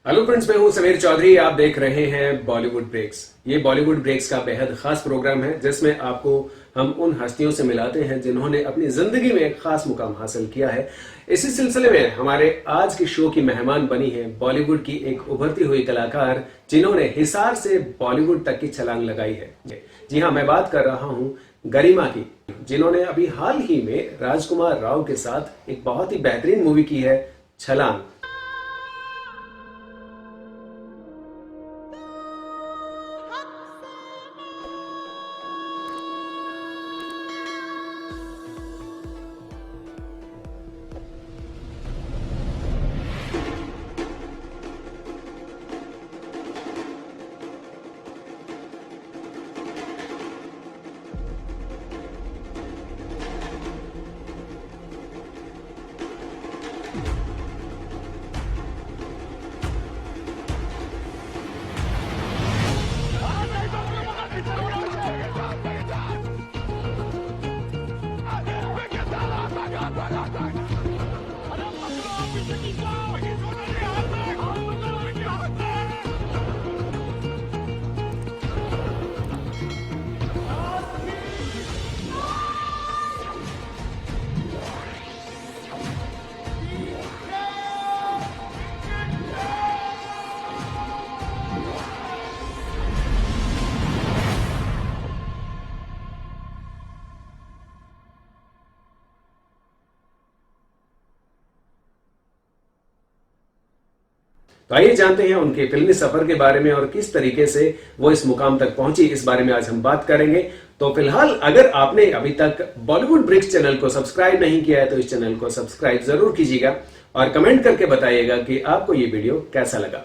Hello friends, मैं हूं समीर चौधरी। आप देख रहे हैं बॉलीवुड ब्रेक्स। ये बॉलीवुड ब्रेक्स का बेहद खास प्रोग्राम है जिसमें आपको हम उन हस्तियों से मिलाते हैं जिन्होंने अपनी जिंदगी में एक खास मुकाम हासिल किया है। इसी सिलसिले में हमारे आज के शो की मेहमान बनी है बॉलीवुड की एक उभरती हुई कलाकार जिन्होंने हिसार से बॉलीवुड तक की छलांग लगाई है। जी हाँ, मैं बात कर रहा हूं गरिमा की, जिन्होंने अभी हाल ही में राजकुमार राव के साथ एक बहुत ही बेहतरीन मूवी की है, छलांग। तो आइए जानते हैं उनके फिल्मी सफर के बारे में और किस तरीके से वो इस मुकाम तक पहुंची। इस बारे में आज हम बात करेंगे। तो फिलहाल अगर आपने अभी तक बॉलीवुड ब्रिक्स चैनल को सब्सक्राइब नहीं किया है तो इस चैनल को सब्सक्राइब जरूर कीजिएगा और कमेंट करके बताइएगा कि आपको ये वीडियो कैसा लगा।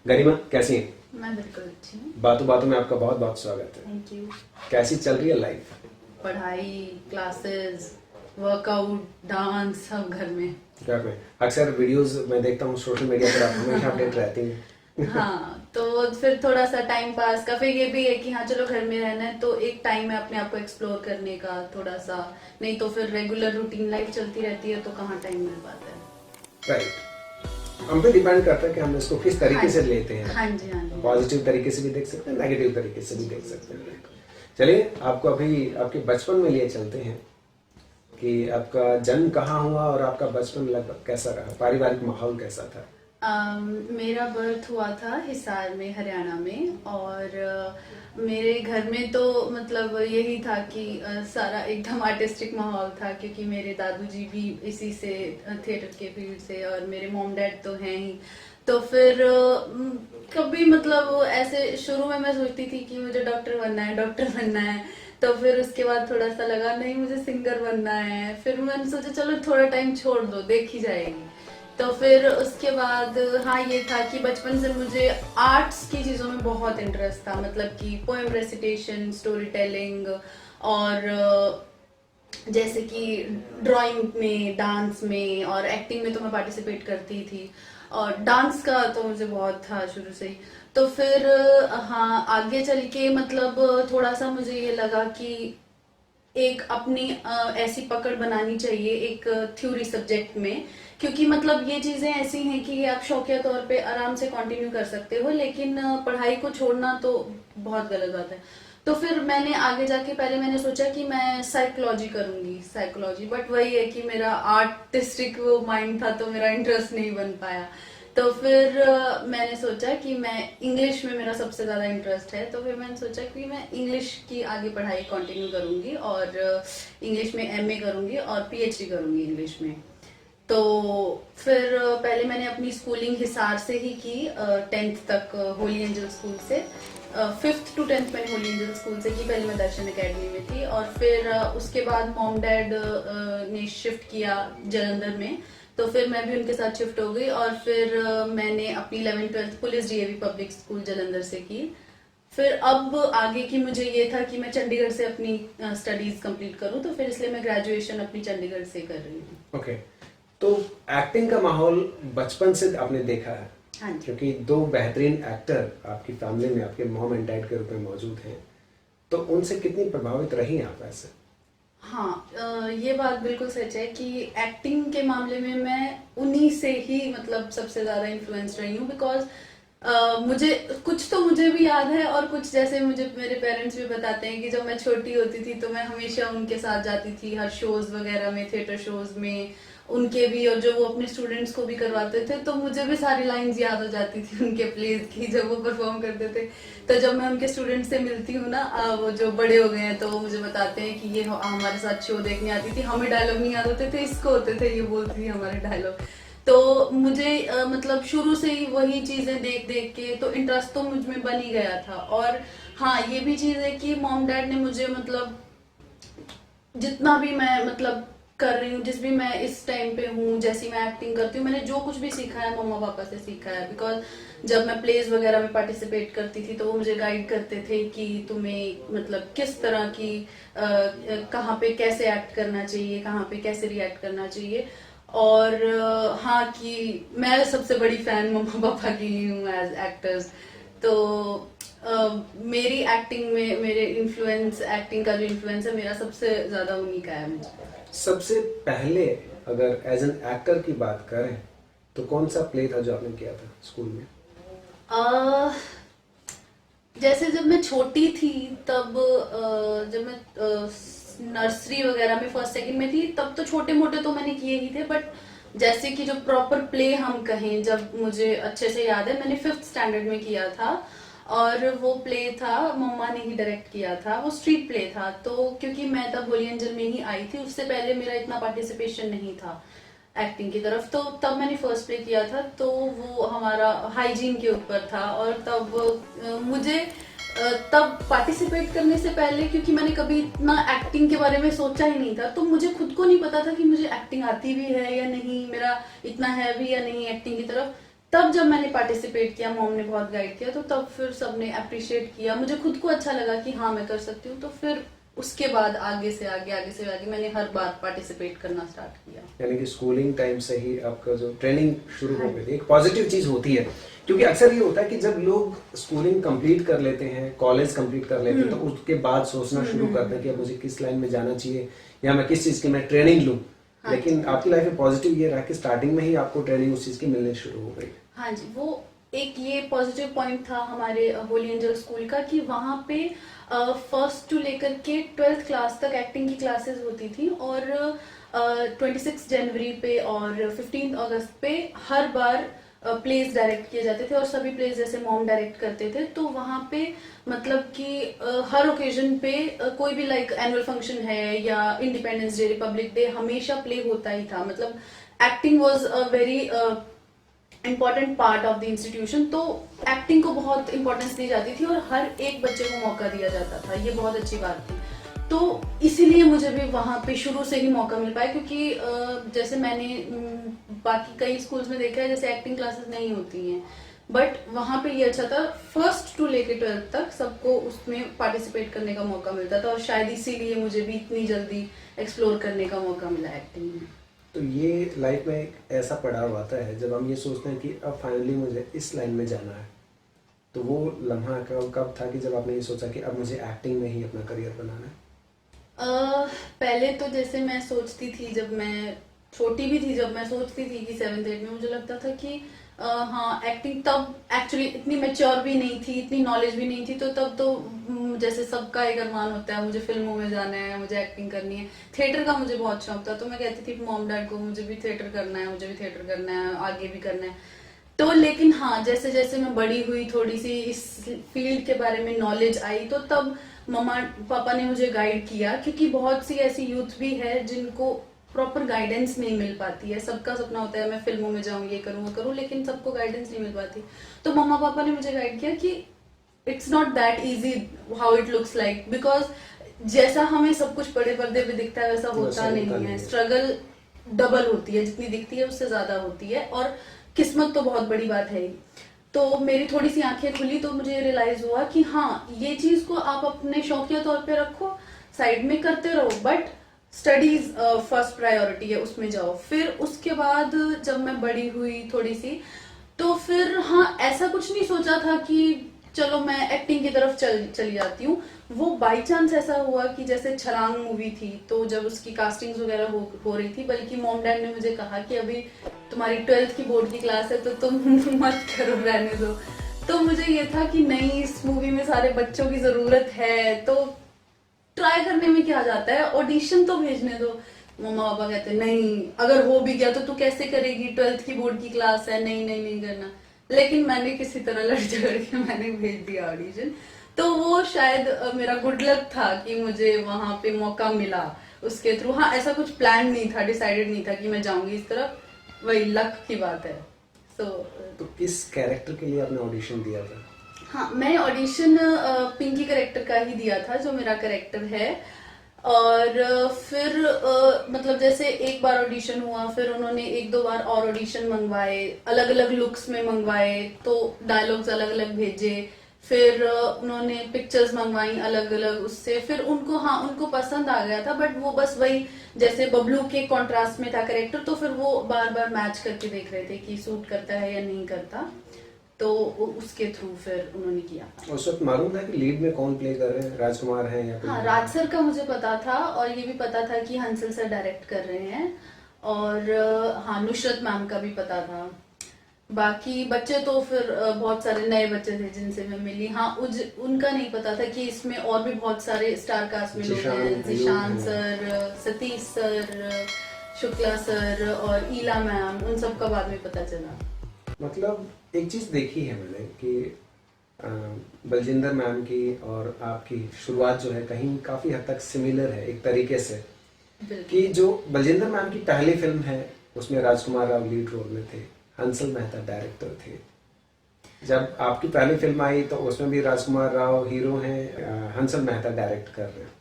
गरिमा, कैसी हैं? मैं बिल्कुल अच्छी हूँ। बातों बातों में आपका बहुत बहुत स्वागत है। Thank you. कैसी चल रही है लाइफ? पढ़ाई, क्लासेस, वर्कआउट, डांस, सब घर में। घर में अक्सर वीडियोस मैं देखता हूँ सोशल मीडिया पर, आप हमेशा अपडेट रहती हैं। हाँ, तो फिर थोड़ा सा टाइम पास का, फिर ये भी है कि हाँ चलो घर में रहना है तो एक टाइम है अपने आप को एक्सप्लोर करने का थोड़ा सा, नहीं तो फिर रेगुलर रूटीन लाइफ चलती रहती है तो कहाँ टाइम मिल पाता है। राइट, हम पे डिपेंड करता है कि हम इसको किस तरीके से लेते हैं। हाँ जी, हाँ जी। पॉजिटिव तरीके से भी देख सकते हैं, नेगेटिव तरीके से भी देख सकते हैं। चलिए, आपको अभी आपके बचपन में लिए चलते हैं कि आपका जन्म कहाँ हुआ और आपका बचपन लगभग कैसा रहा, पारिवारिक माहौल कैसा था? मेरा बर्थ हुआ था हिसार में, हरियाणा में। और मेरे घर में तो मतलब यही था कि सारा एकदम आर्टिस्टिक माहौल था, क्योंकि मेरे दादू जी भी इसी से, थिएटर के फील्ड से, और मेरे मॉम डैड तो हैं ही। तो फिर कभी मतलब ऐसे शुरू में मैं सोचती थी कि मुझे डॉक्टर बनना है, डॉक्टर बनना है। तो फिर उसके बाद थोड़ा सा लगा नहीं मुझे सिंगर बनना है। फिर मैंने सोचा चलो थोड़ा टाइम छोड़ दो, देखी जाएगी। तो फिर उसके बाद हाँ ये था कि बचपन से मुझे आर्ट्स की चीज़ों में बहुत इंटरेस्ट था, मतलब कि पोएम रेसिटेशन, स्टोरी टेलिंग, और जैसे कि ड्राइंग में, डांस में और एक्टिंग में तो मैं पार्टिसिपेट करती थी। और डांस का तो मुझे बहुत था शुरू से ही। तो फिर हाँ आगे चल के मतलब थोड़ा सा मुझे ये लगा कि एक अपनी ऐसी पकड़ बनानी चाहिए एक थ्योरी सब्जेक्ट में, क्योंकि मतलब ये चीजें ऐसी हैं कि आप शौकिया तौर पे आराम से कंटिन्यू कर सकते हो, लेकिन पढ़ाई को छोड़ना तो बहुत गलत बात है। तो फिर मैंने आगे जाके पहले मैंने सोचा कि मैं साइकोलॉजी करूंगी, साइकोलॉजी, बट वही है कि मेरा आर्टिस्टिक वो माइंड था तो मेरा इंटरेस्ट नहीं बन पाया। तो फिर मैंने सोचा कि मैं इंग्लिश में, मेरा सबसे ज़्यादा इंटरेस्ट है, तो फिर मैंने सोचा कि मैं इंग्लिश की आगे पढ़ाई कंटिन्यू करूंगी और इंग्लिश में एमए करूंगी और पीएचडी करूंगी इंग्लिश में। तो फिर पहले मैंने अपनी स्कूलिंग हिसार से ही की, 10th तक होली एंजल स्कूल से। 5th to 10th मैंने होली एंजल स्कूल से की, पहले मैं दर्शन एकेडमी में थी। और फिर उसके बाद मॉम डैड ने शिफ्ट किया जलंधर में, तो फिर मैं भी उनके साथ शिफ्ट हो गई। और फिर मैंने अपनी 11th-12th police DAV public school Jalandhar से की। फिर अब आगे की मुझे ये था कि मैं चंडीगढ़ से अपनी स्टडीज कंप्लीट करूं, तो फिर इसलिए मैं ग्रेजुएशन अपनी चंडीगढ़ से कर रही हूँ। ओके, तो एक्टिंग का माहौल बचपन से आपने देखा है? हाँ जी। क्योंकि दो बेहतरीन एक्टर आपकी फैमिली में, आपके मॉम एंड डैड के रूप में मौजूद हैं, तो उनसे कितनी प्रभावित रही आप ऐसे? हाँ, ये बात बिल्कुल सच है कि एक्टिंग के मामले में मैं उन्हीं से ही मतलब सबसे ज्यादा इन्फ्लुएंस रही हूँ, बिकॉज मुझे कुछ तो मुझे भी याद है, और कुछ जैसे मुझे मेरे पेरेंट्स भी बताते हैं कि जब मैं छोटी होती थी तो मैं हमेशा उनके साथ जाती थी हर शोज वगैरह में, थिएटर शोज में उनके भी, और जो वो अपने स्टूडेंट्स को भी करवाते थे, तो मुझे भी सारी लाइंस याद हो जाती थी उनके प्लेज की जब वो परफॉर्म करते थे। तो जब मैं उनके स्टूडेंट से मिलती हूँ ना, वो जो बड़े हो गए हैं, तो वो मुझे बताते हैं कि ये हमारे साथ शो देखने आती थी, हमें डायलॉग नहीं याद होते थे, इसको होते थे, ये बोलती थी हमारे डायलॉग। तो मुझे मतलब शुरू से ही वही चीजें देख देख के तो इंटरेस्ट तो मुझ में बन ही गया था। और हाँ, ये भी चीज है कि मॉम डैड ने मुझे मतलब जितना भी मैं मतलब कर रही हूँ, जिस भी मैं इस टाइम पे हूँ, जैसी मैं एक्टिंग करती हूँ, मैंने जो कुछ भी सीखा है मम्मा पापा से सीखा है। बिकॉज जब मैं प्लेज वगैरह में पार्टिसिपेट करती थी तो वो मुझे गाइड करते थे कि तुम्हें मतलब किस तरह की कहाँ पे कैसे एक्ट करना चाहिए, कहाँ पे कैसे रिएक्ट करना चाहिए। और हाँ, कि मैं सबसे बड़ी फैन मम्मा पापा की ही हूँ एज एक्टर्स। तो मेरी एक्टिंग में मेरे इन्फ्लुएंस, एक्टिंग का जो इन्फ्लुएंस है मेरा सबसे ज्यादा उन्हीं का है मुझे। सबसे पहले अगर एज एन एक्टर की बात करें तो कौन सा प्ले था जो आपने किया था स्कूल में? अह, जैसे जब मैं छोटी थी तब जब मैं नर्सरी वगैरह में फर्स्ट सेकंड में थी तब तो छोटे मोटे तो मैंने किए ही थे, बट जैसे कि जो प्रॉपर प्ले हम कहें, जब मुझे अच्छे से याद है मैंने फिफ्थ स्टैंडर्ड में किया था। और वो प्ले था, मम्मा ने ही डायरेक्ट किया था, वो स्ट्रीट प्ले था। तो क्योंकि मैं तब होली एंजल में ही आई थी, उससे पहले मेरा इतना पार्टिसिपेशन नहीं था एक्टिंग की तरफ, तो तब मैंने फर्स्ट प्ले किया था। तो वो हमारा हाइजीन के ऊपर था। और तब मुझे तब पार्टिसिपेट करने से पहले, क्योंकि मैंने कभी इतना एक्टिंग के बारे में सोचा ही नहीं था, तो मुझे खुद को नहीं पता था कि मुझे एक्टिंग आती भी है या नहीं, मेरा इतना है भी या नहीं एक्टिंग की तरफ। तब जब मैंने पार्टिसिपेट किया, मॉम ने बहुत गाइड किया, तो तब फिर सबने अप्रिशिएट किया, मुझे खुद को अच्छा लगा कि हाँ मैं कर सकती हूँ। तो फिर उसके बाद आगे से आगे, आगे से आगे मैंने हर बार पार्टिसिपेट करना स्टार्ट किया। यानी कि स्कूलिंग टाइम से ही आपका जो ट्रेनिंग शुरू हो हाँ। गई थी, एक पॉजिटिव चीज होती है। क्योंकि अक्सर ये होता है कि जब लोग स्कूलिंग कंप्लीट कर लेते हैं, कॉलेज कंप्लीट कर लेते हैं, तो उसके बाद सोचना शुरू करते हैं कि अब मुझे किस लाइन में जाना चाहिए या मैं किस चीज की मैं ट्रेनिंग लूं। हाँ लेकिन आपकी लाइफ में पॉजिटिव ये रहा कि स्टार्टिंग में ही आपको ट्रेनिंग उस चीज की मिलनी शुरू हो गई। हाँ जी, वो एक ये पॉजिटिव पॉइंट था हमारे होली एंजल स्कूल का कि वहाँ पे फर्स्ट टू लेकर के 12th क्लास तक एक्टिंग की क्लासेस होती थी। और 26 जनवरी पे और 15 अगस्त पे हर बार प्लेस डायरेक्ट किए जाते थे, और सभी प्लेस जैसे मॉम डायरेक्ट करते थे। तो वहाँ पे मतलब कि हर ओकेजन पे कोई भी लाइक एनुअल फंक्शन है या इंडिपेंडेंस डे, रिपब्लिक डे, हमेशा प्ले होता ही था। मतलब acting was a very important part of the institution. तो एक्टिंग को बहुत इंपॉर्टेंस दी जाती थी और हर एक बच्चे को मौका दिया जाता था, ये बहुत अच्छी बात थी। तो इसीलिए मुझे भी वहाँ पे शुरू से ही मौका मिल पाया, क्योंकि जैसे मैंने बाकी कई स्कूल्स में देखा है जैसे एक्टिंग क्लासेस नहीं होती हैं, बट वहाँ पे ये अच्छा था, फर्स्ट टू लेके 12th तक सबको उसमें पार्टिसिपेट करने का मौका मिलता था। और शायद इसीलिए मुझे भी इतनी जल्दी एक्सप्लोर करने का मौका मिला एक्टिंग में। तो ये लाइफ में एक ऐसा पड़ाव आता है जब हम ये सोचते हैं कि अब फाइनली मुझे इस लाइन में जाना है। तो वो लम्हा कब था कि जब आपने ये सोचा कि अब मुझे एक्टिंग में ही अपना करियर बनाना है? पहले तो जैसे मैं सोचती थी, जब मैं छोटी भी थी, जब मैं सोचती थी कि 7th 8th में, मुझे लगता था कि हाँ एक्टिंग, तब एक्चुअली इतनी मेच्योर भी नहीं थी, इतनी नॉलेज भी नहीं थी। तो तब तो जैसे सबका एक अरमान होता है मुझे फिल्मों में जाना है, मुझे एक्टिंग करनी है। थिएटर का मुझे बहुत शौक था, तो मैं कहती थी मॉम डैड को मुझे भी थिएटर करना है, मुझे भी थिएटर करना है, आगे भी करना है। तो लेकिन हाँ, जैसे जैसे मैं बड़ी हुई, थोड़ी सी इस फील्ड के बारे में नॉलेज आई, तो तब मम्मा पापा ने मुझे गाइड किया, क्योंकि बहुत सी ऐसी यूथ भी है जिनको प्रॉपर गाइडेंस नहीं मिल पाती है। सबका सपना होता है मैं फिल्मों में जाऊं, ये करूं वो करूं, लेकिन सबको गाइडेंस नहीं मिल पाती। तो मम्मा पापा ने मुझे गाइड किया कि it's not that easy how it looks like, because जैसा हमें सब कुछ बड़े पर्दे पे दिखता है वैसा होता नहीं है। स्ट्रगल डबल होती है, जितनी दिखती है उससे ज्यादा होती है, और किस्मत तो बहुत बड़ी बात है ही। तो मेरी थोड़ी सी आंखें खुली, तो मुझे रियलाइज हुआ कि हाँ, ये चीज को आप अपने शौकिया तौर पे रखो, साइड में करते रहो, बट स्टडीज फर्स्ट प्रायोरिटी है, उसमें जाओ। फिर उसके बाद जब मैं बड़ी हुई थोड़ी सी, तो फिर हाँ, ऐसा कुछ नहीं सोचा था कि चलो मैं एक्टिंग की तरफ चली जाती हूँ। वो बाई चांस ऐसा हुआ कि जैसे छलांग मूवी थी, तो जब उसकी कास्टिंग्स वगैरह हो रही थी, बल्कि मॉम डैड ने मुझे कहा कि अभी तुम्हारी 12th की बोर्ड की क्लास है तो तुम मत करो, रहने दो। तो मुझे ये था कि नहीं, इस मूवी में सारे बच्चों की जरूरत है, तो ट्राई करने में क्या जाता है, ऑडिशन तो भेजने दो। मम्मा पापा कहते नहीं, अगर हो भी गया तो तू कैसे करेगी, 12th की बोर्ड की क्लास है, नहीं नहीं नहीं करना। लेकिन मैंने किसी तरह लड़ झगड़ के मैंने भेज दिया ऑडिशन। तो वो शायद मेरा गुड लक था कि मुझे वहां पे मौका मिला उसके थ्रू। हाँ, ऐसा कुछ प्लान नहीं था, डिसाइडेड नहीं था कि मैं जाऊंगी इस तरफ, वही लक की बात है। सो तो किस कैरेक्टर के लिए आपने ऑडिशन दिया था? हाँ, मैं ऑडिशन पिंकी करेक्टर का ही दिया था, जो मेरा करेक्टर है। और फिर मतलब जैसे एक बार ऑडिशन हुआ, फिर उन्होंने एक दो बार और ऑडिशन मंगवाए, अलग अलग लुक्स में मंगवाए, तो डायलॉग्स अलग अलग भेजे। फिर उन्होंने पिक्चर्स मंगवाई अलग अलग उससे, फिर उनको, हाँ, उनको पसंद आ गया था। बट वो बस वही, जैसे बबलू के कॉन्ट्रास्ट में था करेक्टर, तो फिर वो बार बार मैच करके देख रहे थे कि सूट करता है या नहीं करता। तो उसके थ्रू फिर उन्होंने किया। उस वक्त मालूम था कि लीड में कौन प्ले कर रहे हैं, राजकुमार हैं या कोई? हाँ, राज सर का मुझे पता था, और ये भी पता था कि हंसल सर डायरेक्ट कर रहे हैं। और हाँ, नुसरत मैम का भी पता था। बाकी बच्चे तो फिर बहुत सारे नए बच्चे थे जिनसे मैं मिली। हाँ, उनका नहीं पता था कि इसमें और भी बहुत सारे स्टार कास्ट में लोग हैं, Zeeshan sir, Satish sir, Shukla sir और ईला मैम, उन सब का बाद में पता चला। मतलब एक चीज देखी है मैंने कि बलजिंदर मैम की और आपकी शुरुआत जो है कहीं काफी हद तक सिमिलर है एक तरीके से। कि जो बलजिंदर मैम की पहली फिल्म है उसमें राजकुमार राव लीड रोल में थे, हंसल मेहता डायरेक्टर थे। जब आपकी पहली फिल्म आई तो उसमें भी राजकुमार राव हीरो हैं, हंसल मेहता डायरेक्ट कर रहे हैं।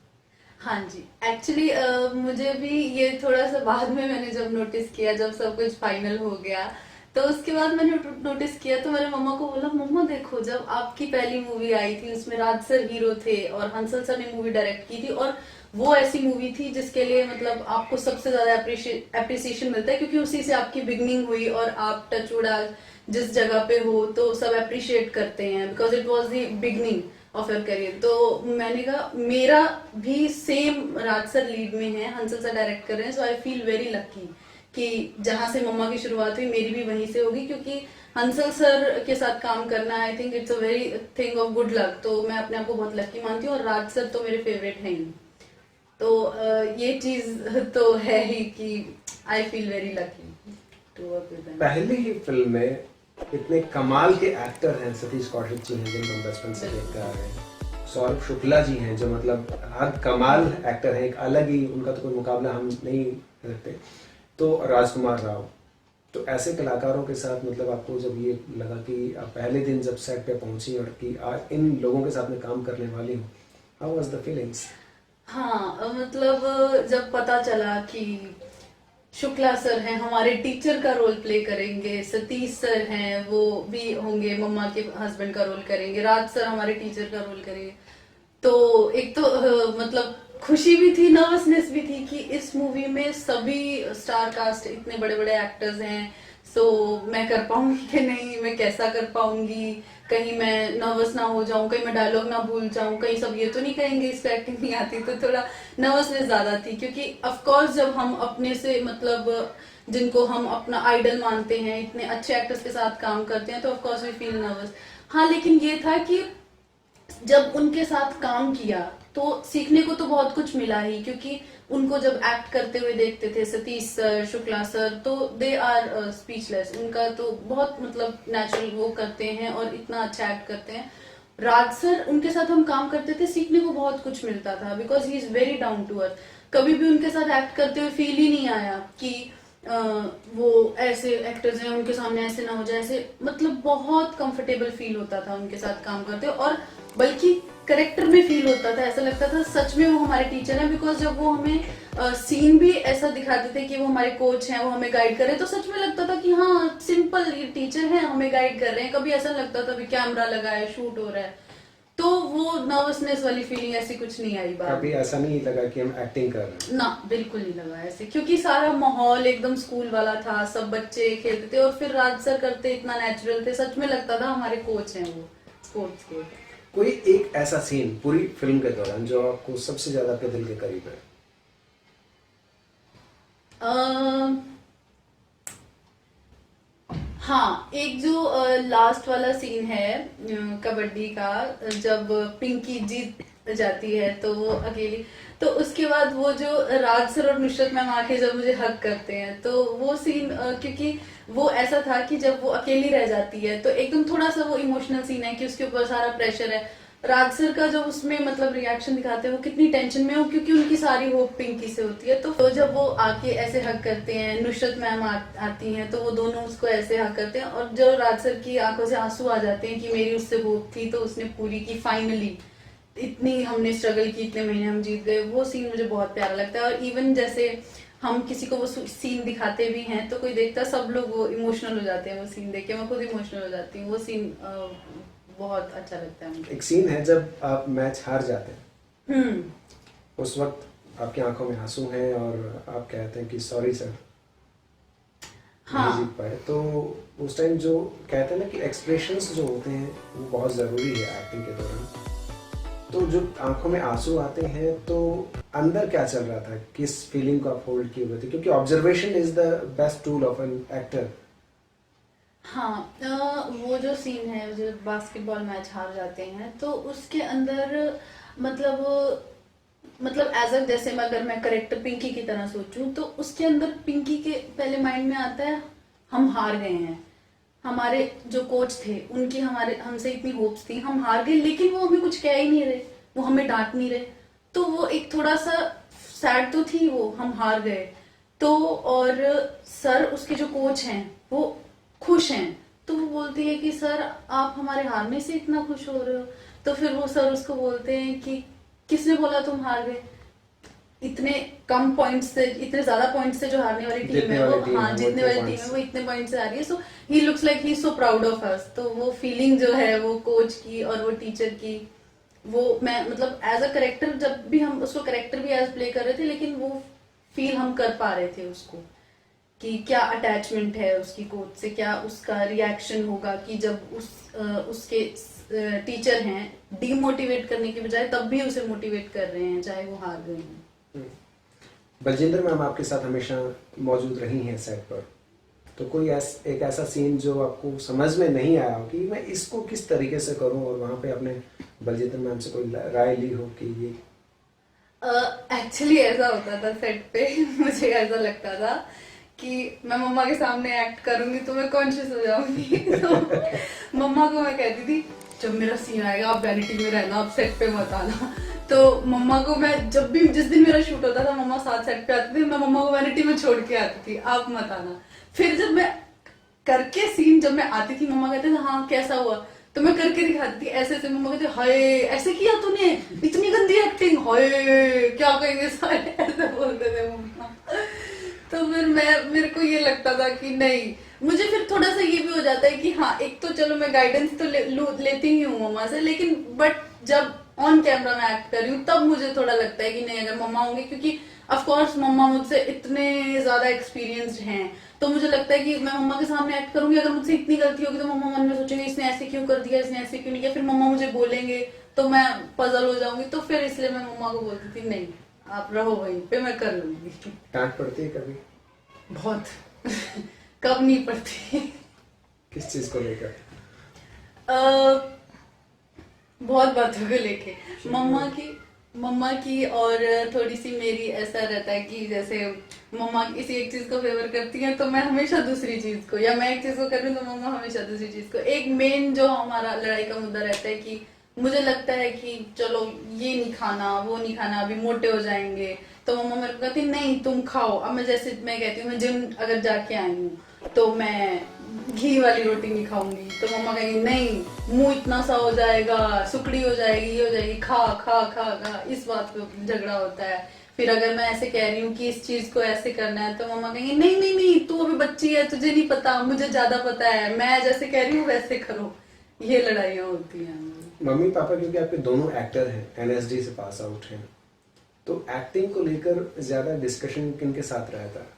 हाँ जी, एक्चुअली मुझे भी ये थोड़ा सा बाद में मैंने जब नोटिस किया, जब सब कुछ फाइनल हो गया, तो उसके बाद मैंने नोटिस किया। तो मैंने मम्मा को बोला, मम्मा देखो, जब आपकी पहली मूवी आई थी उसमें राज सर हीरो थे और हंसल सर ने मूवी डायरेक्ट की थी, और वो ऐसी मूवी थी जिसके लिए मतलब आपको सबसे ज्यादा अप्रिसिएशन मिलता है, क्योंकि उसी से आपकी बिगनिंग हुई और आप टचवुड जिस जगह पे हो तो सब अप्रिशिएट करते हैं, because it was the beginning of your career. तो मैंने कहा मेरा भी सेम राज सर लीड में है, हंसल सर डायरेक्ट कर रहे हैं, सो आई फील वेरी लकी कि जहां से मम्मा की शुरुआत हुई मेरी भी वहीं से होगी, क्योंकि हंसल सर के साथ काम करना, I think it's a very thing of good luck. तो मैं अपने आप को बहुत लकी मानती हूँ, और राज सर तो मेरे फेवरेट हैं ही। तो ये चीज तो है ही कि I feel very lucky to work with them. पहली ही फिल्म में इतने कमाल के एक्टर हैं, सतीश कौशिक जी हैं जिनको हम बचपन से देखते आ रहे हैं, सौरभ शुक्ला जी हैं जो मतलब हद कमाल एक्टर हैं, एक अलग ही, उनका तो कोई मुकाबला हम नहीं रखते, तो राजकुमार राव। तो ऐसे कलाकारों के साथ मतलब आपको जब ये लगा कि आप पहले दिन जब सेट पे पहुंची और कि आज इन लोगों के साथ मैं काम करने वाली हूँ, हाउ वाज द फीलिंग्स? हाँ, मतलब जब पता चला कि शुक्ला सर हैं, हमारे टीचर का रोल प्ले करेंगे, सतीश सर हैं, वो भी होंगे, मम्मा के हस्बैंड का रोल करेंगे, राज सर हमारे टीचर का रोल करेंगे, तो एक तो मतलब खुशी भी थी, नर्वसनेस भी थी कि इस मूवी में सभी स्टार कास्ट, इतने बड़े बड़े एक्टर्स हैं, सो मैं कर पाऊंगी कि नहीं, मैं कैसा कर पाऊंगी, कहीं मैं नर्वस ना हो जाऊं, कहीं मैं डायलॉग ना भूल जाऊं, कहीं सब ये तो नहीं कहेंगे इसको एक्टिंग नहीं आती। तो थोड़ा नर्वसनेस ज्यादा थी, क्योंकि ऑफ कोर्स जब हम अपने से मतलब जिनको हम अपना आइडल मानते हैं, इतने अच्छे एक्टर्स के साथ काम करते हैं, तो of course we feel nervous. हाँ, लेकिन ये था कि जब उनके साथ काम किया तो सीखने को तो बहुत कुछ मिला ही, क्योंकि उनको जब एक्ट करते हुए देखते थे सतीश सर, शुक्ला सर, तो दे आर स्पीचलेस। उनका तो बहुत मतलब नेचुरल वो करते हैं और इतना अच्छा एक्ट करते हैं। राज सर, उनके साथ हम काम करते थे, सीखने को बहुत कुछ मिलता था, because he is very down to earth. कभी भी उनके साथ एक्ट करते हुए फील ही नहीं आया कि वो ऐसे एक्टर्स हैं, उनके सामने ऐसे ना हो जाए, ऐसे मतलब बहुत कंफर्टेबल फील होता था उनके साथ काम करते, और बल्कि करेक्टर में फील होता था, ऐसा लगता था सच में वो हमारे टीचर हैं। बिकॉज जब वो हमें सीन भी ऐसा दिखाते थे कि वो हमारे कोच हैं, वो हमें गाइड कर रहे हैं, तो सच में लगता था कि हाँ, सिंपल ये टीचर हैं, हमें गाइड कर रहे हैं। कभी ऐसा लगता था भी कैमरा लगा है, शूट हो रहा है, तो वो नर्वसनेस वाली फीलिंग ऐसी कुछ नहीं आई बात। कभी ऐसा नहीं लगा कि हम एक्टिंग कर रहे हैं? ना, बिल्कुल नहीं लगा ऐसे, क्योंकि सारा माहौल एकदम स्कूल वाला था, सब बच्चे खेलते थे, और फिर राज सर करते इतना नेचुरल थे, सच में लगता था हमारे कोच हैं वो। स्पोर्ट्स के। कोई एक ऐसा सीन पूरी फिल्म के दौरान जो आपको सबसे ज्यादा आपके दिल के करीब है? हाँ, एक जो लास्ट वाला सीन है कबड्डी का, जब पिंकी जीत जाती है तो वो अकेली, तो उसके बाद वो जो राज सर और नुसरत मैम आके जब मुझे हक करते हैं, तो वो सीन क्योंकि वो ऐसा था कि जब वो अकेली रह जाती है तो एकदम थोड़ा सा वो इमोशनल सीन है कि उसके ऊपर सारा प्रेशर है। राज सर का जो उसमें मतलब रिएक्शन दिखाते हैं, वो कितनी टेंशन में हो क्योंकि उनकी सारी होप पिंकी से होती है। तो जब वो आके ऐसे हक करते हैं, नुसरत मैम आती हैं, तो वो दोनों उसको ऐसे हक करते हैं, और जो राज सर की आंखों से आंसू आ जाते हैं कि मेरी उससे होप थी तो उसने पूरी की, फाइनली इतनी हमने स्ट्रगल की, इतने महीने हम जीत गए। वो सीन मुझे बहुत प्यारा लगता है। और इवन जैसे हम किसी को वो सीन दिखाते भी हैं तो कोई देखता, सब लोग वो इमोशनल हो जाते हैं वो सीन देख के। मैं खुद इमोशनल हो जाती हूँ। वो सीन बहुत अच्छा लगता है मुझे। एक सीन है जब आप मैच हार जाते हैं, हम्म। उस वक्त आपकी आंखों में आंसू हैं और आप कहते हैं कि सॉरी सर, हाँ। नहीं जीत पाए। तो उस टाइम जो कहते हैं ना कि एक्सप्रेशंस जो होते हैं वो बहुत ज़रूरी है एक्टिंग के दौरान। तो जो आंखों में आंसू आते हैं तो अंदर क्या चल रहा था, किस फीलिंग को आप होल्ड किए हुए थे? क्योंकि observation is the best tool of an actor. हाँ, वो जो सीन है, जो बास्केटबॉल मैच हार जाते हैं, तो उसके अंदर मतलब एज अ, जैसे अगर मैं करेक्टर पिंकी की तरह सोचूं, तो उसके अंदर पिंकी के पहले माइंड में आता है हम हार गए हैं, हमारे जो कोच थे उनकी हमारे हमसे इतनी होप्स थी, हम हार गए, लेकिन वो हमें कुछ कह ही नहीं रहे, वो हमें डांट नहीं रहे। तो वो एक थोड़ा सा सैड तो थी वो, हम हार गए तो। और सर उसके जो कोच हैं वो खुश हैं, तो वो बोलती है कि सर आप हमारे हारने से इतना खुश हो रहे हो। तो फिर वो सर उसको बोलते हैं कि किसने बोला तुम हार गए, इतने कम पॉइंट्स से, इतने ज्यादा पॉइंट्स से जो हारने वाली टीम है वो, हाँ जीतने वाली टीम है वो इतने पॉइंट से आ रही है। So he looks like he is so proud of us. तो वो फीलिंग जो है वो कोच की और वो टीचर की, वो मैं मतलब एज अ करेक्टर, जब भी हम उसको करेक्टर भी एज प्ले कर रहे थे, लेकिन वो फील हम कर पा रहे थे उसको कि क्या अटैचमेंट है उसकी कोच से, क्या उसका रिएक्शन होगा कि जब उसके टीचर हैं डीमोटिवेट करने के बजाय तब भी उसे मोटिवेट कर रहे हैं चाहे वो हार गए हैं। बलजिंदर मैम आपके साथ हमेशा मौजूद रही हैं सेट पर, तो कोई एक ऐसा सीन जो आपको समझ में नहीं आया हो कि मैं इसको किस तरीके से करूं, और वहां पे आपने बलजिंदर मैम से कोई राय ली हो कि ये? एक्चुअली ऐसा होता था सेट पे मुझे ऐसा लगता था कि मैं मम्मा के सामने एक्ट करूंगी तो मैं कॉन्शियस हो जाऊंगी तो मम्मा को मैं कहती थी जब मेरा सीन आएगा आप वैनिटी में रहना, आप सेट पे मत आना। तो मम्मा को मैं जब भी, जिस दिन मेरा शूट होता था, मम्मा साथ सेट पे आती थी, मैं मम्मा को वैनिटी में छोड़ के आती थी, आप मत आना। फिर जब मैं करके सीन जब मैं आती थी, मम्मा कहते थे हाँ कैसा हुआ, तो मैं करके दिखाती थी ऐसे ऐसे, मम्मा कहते हाय ऐसे किया तूने, इतनी गंदी एक्टिंग, हाय क्या कहेंगे सारे, ऐसे बोलते थे मम्मा। तो फिर मेरे को ये लगता था कि नहीं, मुझे फिर थोड़ा सा ये भी हो जाता है कि हाँ एक तो चलो मैं गाइडेंस तो लेती ही हूँ मम्मा से, लेकिन बट जब ऑन कैमरा मैं एक्ट कर रही हूँ तब मुझे थोड़ा लगता है कि नहीं, अगर मम्मा होंगे, क्योंकि ऑफ कोर्स मम्मा मुझसे इतने ज्यादा एक्सपीरियंस्ड हैं, तो मुझे लगता है कि मैं मम्मा के सामने एक्ट करूंगी, अगर मुझसे इतनी गलती होगी तो मम्मा मन में सोचेंगे इसने ऐसे क्यों कर दिया, इसने ऐसे क्यों नहीं किया, फिर मम्मा मुझे बोलेंगे तो मैं पजल हो जाऊंगी। तो फिर इसलिए मैं मम्मा को बोलती थी नहीं आप रहो वहीं पे, मैं कर लूंगी। डांट पड़ती है कभी? बहुत कब नहीं पड़ती। किस चीज को लेकर? बहुत बातों को लेके, मम्मा की और थोड़ी सी मेरी, ऐसा रहता है कि जैसे मम्मा किसी एक चीज को फेवर करती है तो मैं हमेशा दूसरी चीज को, या मैं एक चीज को कर रही हूँ तो मम्मा हमेशा दूसरी चीज को। एक मेन जो हमारा लड़ाई का मुद्दा रहता है कि मुझे लगता है कि चलो ये नहीं खाना वो नहीं खाना, अभी मोटे हो जाएंगे, तो मम्मा मेरे को कहती नहीं तुम खाओ। अब मैं जैसे मैं कहती हूँ मैं जिम अगर जाके आई हूँ तो मैं घी वाली रोटी नहीं खाऊंगी, तो मम्मा कहेंगी नहीं मुंह इतना सा हो जाएगा, सुकड़ी हो जाएगी, ये हो जाएगी, खा खा खा खा, इस बात पे झगड़ा होता है। फिर अगर मैं ऐसे कह रही हूँ कि इस चीज को ऐसे करना है तो मम्मा कहेंगी नहीं नहीं नहीं तू अभी बच्ची है, तुझे नहीं पता, मुझे ज्यादा पता है, मैं जैसे कह रही हूँ वैसे करो। ये लड़ाइयाँ होती हैं। मम्मी पापा क्योंकि आपके दोनों एक्टर हैं, एनएसडी से पास आउट हैं, तो एक्टिंग को लेकर ज्यादा डिस्कशन किनके साथ रहता है?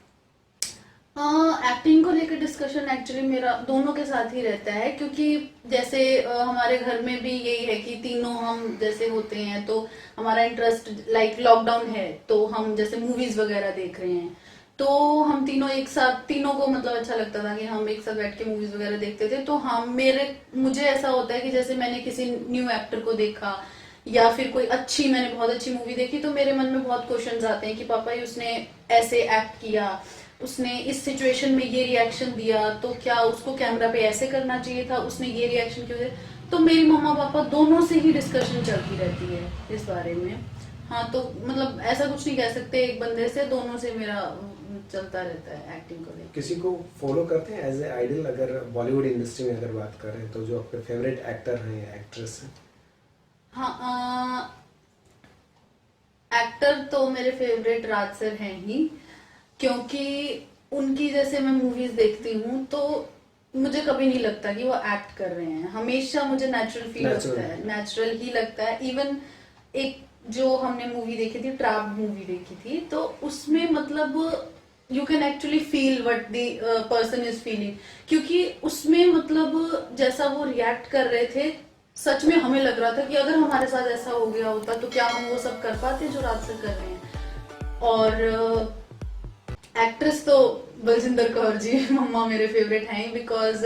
एक्टिंग को लेकर डिस्कशन एक्चुअली मेरा दोनों के साथ ही रहता है, क्योंकि जैसे हमारे घर में भी यही है कि तीनों हम जैसे होते हैं, तो हमारा इंटरेस्ट लाइक लॉकडाउन है तो हम जैसे मूवीज वगैरह देख रहे हैं, तो हम तीनों एक साथ, तीनों को मतलब अच्छा लगता था कि हम एक साथ बैठ के मूवीज वगैरह देखते थे। तो हम मेरे मुझे ऐसा होता है कि जैसे मैंने किसी न्यू एक्टर को देखा या फिर कोई मैंने बहुत अच्छी मूवी देखी, तो मेरे मन में बहुत क्वेश्चंस आते हैं कि पापा ये उसने ऐसे एक्ट किया, उसने इस सिचुएशन में ये रिएक्शन दिया, तो क्या उसको कैमरा पे ऐसे करना चाहिए था, उसने ये रिएक्शन क्यों दिया। तो मेरी मम्मा पापा दोनों से ही डिस्कशन चलती रहती है इस बारे में। हाँ, तो मतलब ऐसा कुछ नहीं कह सकते एक बंदे से, दोनों से मेरा चलता रहता है एक्टिंग को लेकर। किसी को फॉलो करते हैं एज ए आइडल? अगर बॉलीवुड इंडस्ट्री में अगर बात करें तो जो आपके फेवरेट एक्टर हैं या एक्ट्रेस हैं? हाँ, एक्टर तो मेरे फेवरेट राज सर हैं ही, क्योंकि उनकी जैसे मैं मूवीज देखती हूँ तो मुझे कभी नहीं लगता कि वो एक्ट कर रहे हैं, हमेशा मुझे नेचुरल फील लगता है, नेचुरल ही लगता है। इवन एक जो हमने मूवी देखी थी, ट्रैप मूवी देखी थी, तो उसमें मतलब you can actually feel what the person is feeling, क्योंकि उसमें मतलब जैसा वो रिएक्ट कर रहे थे, सच में हमें लग रहा था कि अगर हमारे साथ ऐसा हो गया होता तो क्या हम वो सब कर पाते जो राज सर कर रहे हैं। और एक्ट्रेस तो बलजिंदर कौर जी मम्मा मेरे फेवरेट हैं, बिकॉज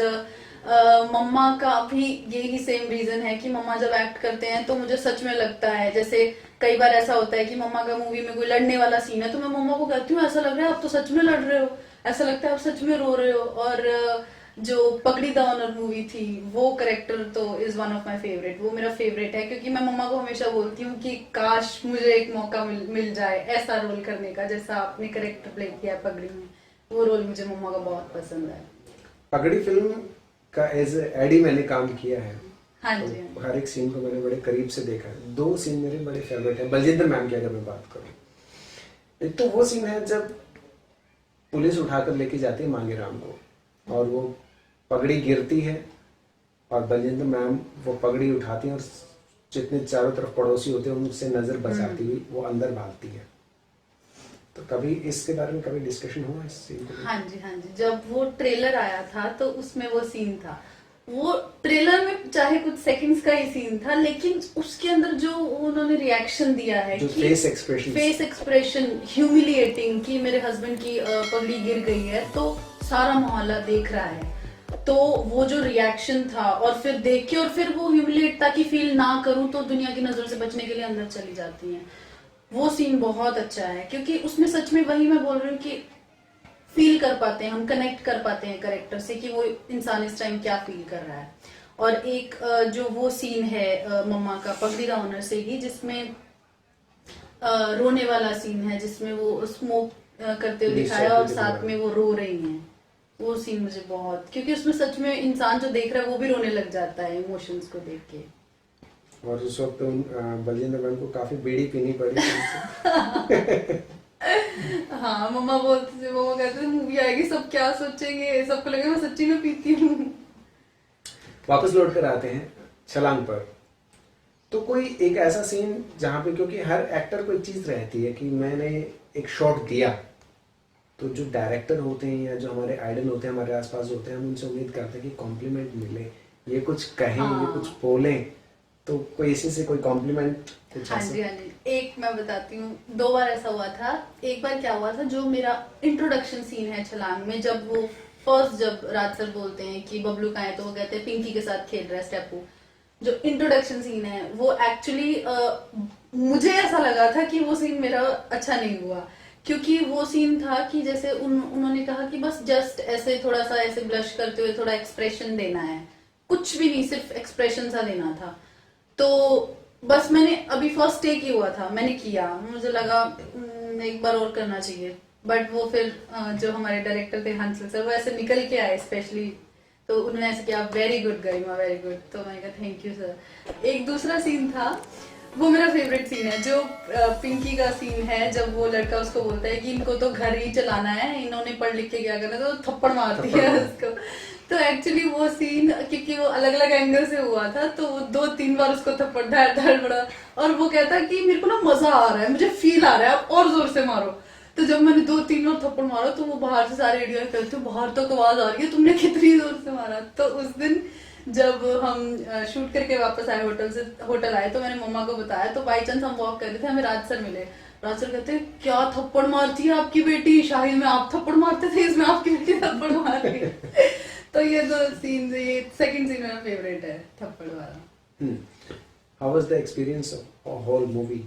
मम्मा का भी यही सेम रीजन है कि मम्मा जब एक्ट करते हैं तो मुझे सच में लगता है, जैसे कई बार ऐसा होता है कि मम्मा का मूवी में कोई लड़ने वाला सीन है तो मैं मम्मा को कहती हूँ ऐसा लग रहा है आप तो सच में लड़ रहे हो, ऐसा लगता है आप सच में रो रहे हो। और जो पगड़ी द ऑनर मूवी थी, वो करेक्टर तो is one of my favourite, वो मेरा फेवरेट है, क्योंकि मैं मम्मा को हमेशा बोलती हूँ कि काश मुझे एक मौका मिल जाए ऐसा रोल करने का जैसा आपने करेक्टर प्ले किया है पगड़ी में। वो रोल मुझे मम्मा का बहुत पसंद है। पगड़ी फिल्म का एज एडी मैंने काम किया है। हाँ तो जी, हाँ जी। हर एक सीन को मैंने बड़े करीब से देखा है। दो सीन मेरे बड़े फेवरेट है बलजिंदर मैम की अगर मैं बात करूं। एक तो वो सीन है जब पुलिस उठाकर लेके जाती है मांगेराम को और वो पगड़ी गिरती है और बलजिंदर मैम वो पगड़ी उठाती है और जितने चारों तरफ पड़ोसी होते हैं उनसे नजर बचाती हुई वो अंदर भागती है। तो कभी इसके बारे में कभी डिस्कशन हुआ इस सीन को? हाँ जी, हाँ जी, जब वो ट्रेलर आया था तो उसमें वो सीन था। वो ट्रेलर में चाहे कुछ सेकंड्स का ही सीन था, लेकिन उसके अंदर जो उन्होंने रिएक्शन दिया है जो कि फेस एक्सप्रेशन ह्यूमिलिएटिंग कि मेरे हस्बैंड की पगड़ी गिर गई है तो सारा मोहल्ला देख रहा है, तो वो जो रिएक्शन था और फिर देख के और फिर वो ह्यूमिलिएट ताकि फील ना करूं तो दुनिया की नजर से बचने के लिए अंदर चली जाती हैं। वो सीन बहुत अच्छा है, क्योंकि उसमें सच में वही मैं बोल रही हूँ कि फील कर पाते हैं, हम कनेक्ट कर पाते हैं करेक्टर से कि वो इंसान इस टाइम क्या फील कर रहा है। और एक जो वो सीन है मम्मा का पगड़ी द ऑनर से ही, जिसमें रोने वाला सीन है, जिसमें वो स्मोक करते हुए दिखाया और साथ में वो रो रही हैं, वो सीन मुझे बहुत, क्योंकि उसमें सच में इंसान जो देख रहा है वो भी रोने लग जाता है इमोशंस को देख के। और उस वक्त बलजिंदर मैम को काफी बीड़ी पीनी पड़ी थी। हाँ, मम्मा बोलते थे, मम्मा कहते थे मूवी आएगी सब क्या सोचेंगे, सबको लगेगा मैं सच्ची में पीती हूँ। वापस लौट कर आते हैं छलांग पर। तो कोई एक ऐसा सीन जहाँ पे, क्योंकि हर एक्टर को एक चीज रहती है कि मैंने एक शॉट दिया, तो जो डायरेक्टर होते हैं या जो हमारे आइडल होते हैं हमारे आसपास होते हैं, हम उनसे उम्मीद करते हैं कि कॉम्प्लीमेंट मिले, ये कुछ कहें, ये कुछ बोलें। तो कोई इसी से कोई कॉम्प्लीमेंट कुछ हाँ ऐसा? जी, हाँ जी, एक मैं बताती हूँ, 2 बार ऐसा हुआ था। एक बार क्या हुआ था, जो मेरा इंट्रोडक्शन सीन है छलांग में, जब वो फर्स्ट जब राज सर बोलते हैं कि बबलू कहाँ है, तो वो कहते हैं पिंकी के साथ खेल रहा है स्टेपू। जो इंट्रोडक्शन सीन है वो एक्चुअली मुझे ऐसा लगा था कि वो सीन मेरा अच्छा नहीं हुआ, क्योंकि वो सीन था कि जैसे उन्होंने कहा कि बस जस्ट ऐसे थोड़ा सा ऐसे ब्लश करते हुए थोड़ा एक्सप्रेशन देना है, कुछ भी नहीं, सिर्फ एक्सप्रेशन सा देना था। तो बस मैंने अभी फर्स्ट टेक ही हुआ था, मैंने किया, मुझे लगा एक बार और करना चाहिए, बट वो फिर जो हमारे डायरेक्टर थे हंसल सर, वो ऐसे निकल के आए स्पेशली, तो उन्होंने ऐसे किया वेरी गुड गरिमा, वेरी गुड, तो मैंने कहा थैंक यू सर। एक दूसरा सीन था, वो मेरा फेवरेट सीन है, जो पिंकी का सीन है, जब वो लड़का उसको बोलता है कि इनको तो घर ही चलाना है, इन्होंने पढ़ लिख के क्या करना, तो थप्पड़ मारती है उसको। तो एक्चुअली वो सीन, क्योंकि वो अलग अलग एंगल से हुआ था, तो वो 2-3 बार उसको थप्पड़ धाड़ धाड़ पड़ा, और वो कहता कि मेरे को ना मजा आ रहा है, मुझे फील आ रहा है, आप और जोर से मारो। तो जब मैंने 2-3 और थप्पड़ मारा तो वो बाहर से सारे एरिया कहते बाहर तक आवाज आ रही है, तुमने कितनी जोर से मारा। तो उस दिन जब हम शूट करके वापस आए होटल आए तो मैंने मम्मा को बताया, तो बाई चांस हम वॉक कर रहे थे, हमें राज सर मिले। राज सर कहते क्या थप्पड़ मारती है आपकी बेटी, शाहिद में आप थप्पड़ मारते थे, इसमें आपकी बेटी थप्पड़ मार रही है। तो ये दो सीन, ये सेकंड सीन मेरा फेवरेट है, थप्पड़ वाला। How was the experience of whole movie?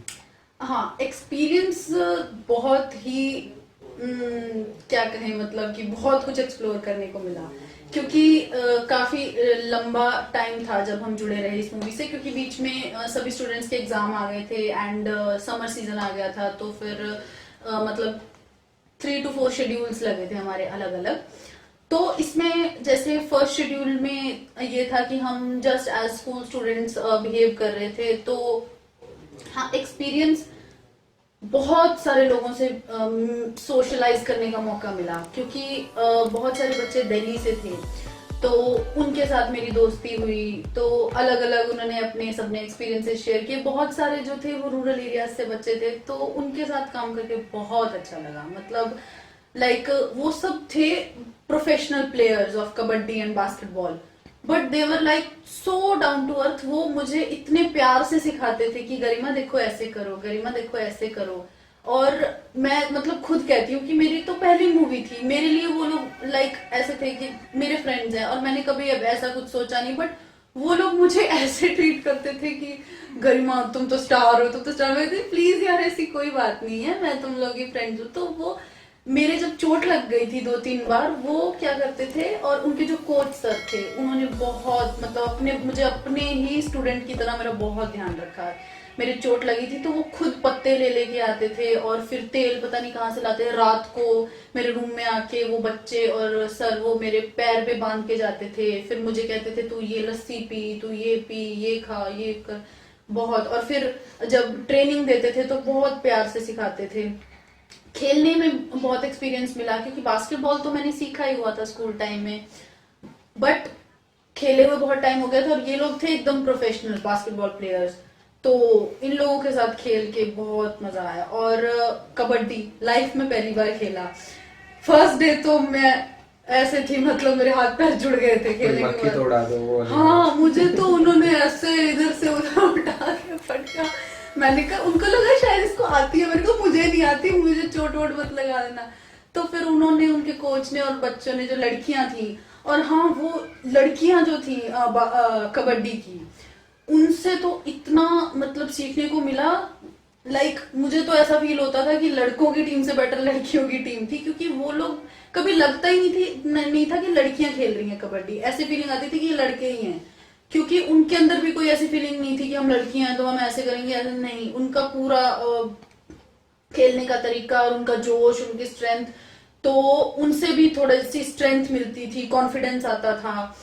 हाँ, एक्सपीरियंस बहुत ही क्या कहें, मतलब कि बहुत कुछ एक्सप्लोर करने को मिला, क्योंकि काफी लंबा टाइम था जब हम जुड़े रहे इस मूवी से, क्योंकि बीच में सभी स्टूडेंट्स के एग्जाम आ गए थे एंड समर सीजन आ गया था, तो फिर मतलब 3 to 4 शेड्यूल्स लगे थे हमारे अलग अलग। तो इसमें जैसे फर्स्ट शेड्यूल में ये था कि हम just as school students behave कर रहे थे, तो हाँ, एक्सपीरियंस बहुत सारे लोगों से सोशलाइज करने का मौका मिला, क्योंकि बहुत सारे बच्चे दिल्ली से थे, तो उनके साथ मेरी दोस्ती हुई। तो अलग अलग उन्होंने अपने सबने एक्सपीरियंसेस शेयर किए। बहुत सारे जो थे वो रूरल एरियाज से बच्चे थे, तो उनके साथ काम करके बहुत अच्छा लगा। मतलब लाइक वो सब थे professional players of kabaddi and basketball, but they were like so down to earth. वो मुझे इतने प्यार से सिखाते थे कि गरिमा देखो ऐसे करो, गरिमा देखो ऐसे करो। और मैं मतलब खुद कहती हूँ कि मेरी तो पहली मूवी थी, मेरे लिए वो लोग लाइक ऐसे थे कि मेरे फ्रेंड्स हैं, और मैंने कभी अब ऐसा कुछ सोचा नहीं, बट वो लोग मुझे ऐसे ट्रीट करते थे कि गरिमा तुम तो स्टार हो, तुम तो स्टार हो। प्लीज यार, ऐसी कोई बात नहीं है, मैं तुम लोग की फ्रेंड्स हूँ। तो वो मेरे जब चोट लग गई थी 2-3 बार, वो क्या करते थे, और उनके जो कोच सर थे उन्होंने बहुत मतलब मुझे अपने ही स्टूडेंट की तरह मेरा बहुत ध्यान रखा। मेरी चोट लगी थी तो वो खुद पत्ते ले लेके आते थे, और फिर तेल पता नहीं कहाँ से लाते, रात को मेरे रूम में आके वो बच्चे और सर वो मेरे पैर पे बांध के जाते थे। फिर मुझे कहते थे तू ये लस्सी पी, तू ये पी, ये खा, ये कर, बहुत। और फिर जब ट्रेनिंग देते थे तो बहुत प्यार से सिखाते थे। खेलने में बहुत एक्सपीरियंस मिला, क्योंकि बास्केटबॉल तो मैंने सीखा ही हुआ था स्कूल टाइम में, बट खेले हुए बहुत टाइम हो गया था, और ये लोग थे एकदम प्रोफेशनल बास्केटबॉल प्लेयर्स। तो इन लोगों के साथ खेल के बहुत मजा आया। और कबड्डी लाइफ में पहली बार खेला। फर्स्ट डे तो मैं ऐसे थी, मतलब मेरे हाथ पैर जुड़ गए थे खेलने के बाद। तोड़ा दो वो। हाँ, मुझे तो उन्होंने ऐसे इधर से उधर उठा के फटका। मैंने कहा, उनको लगा शायद इसको आती है, मैंने कहा मुझे नहीं आती, मुझे चोट वोट मत लगा देना। तो फिर उन्होंने, उनके कोच ने और बच्चों ने, जो लड़कियां थी, और हाँ वो लड़कियां जो थी कबड्डी की, उनसे तो इतना मतलब सीखने को मिला। लाइक मुझे तो ऐसा फील होता था कि लड़कों की टीम से बेटर लड़कियों की टीम थी, क्योंकि वो लोग कभी लगता ही नहीं था कि लड़कियां खेल रही हैं कबड्डी। ऐसी फीलिंग आती थी कि ये लड़के ही हैं, क्योंकि उनके अंदर भी कोई ऐसी फीलिंग नहीं थी कि हम लड़कियां हैं तो हम ऐसे करेंगे, ऐसे नहीं। उनका पूरा खेलने का तरीका और उनका जोश, उनकी स्ट्रेंथ, तो उनसे भी थोड़ी सी स्ट्रेंथ मिलती थी, कॉन्फिडेंस आता था।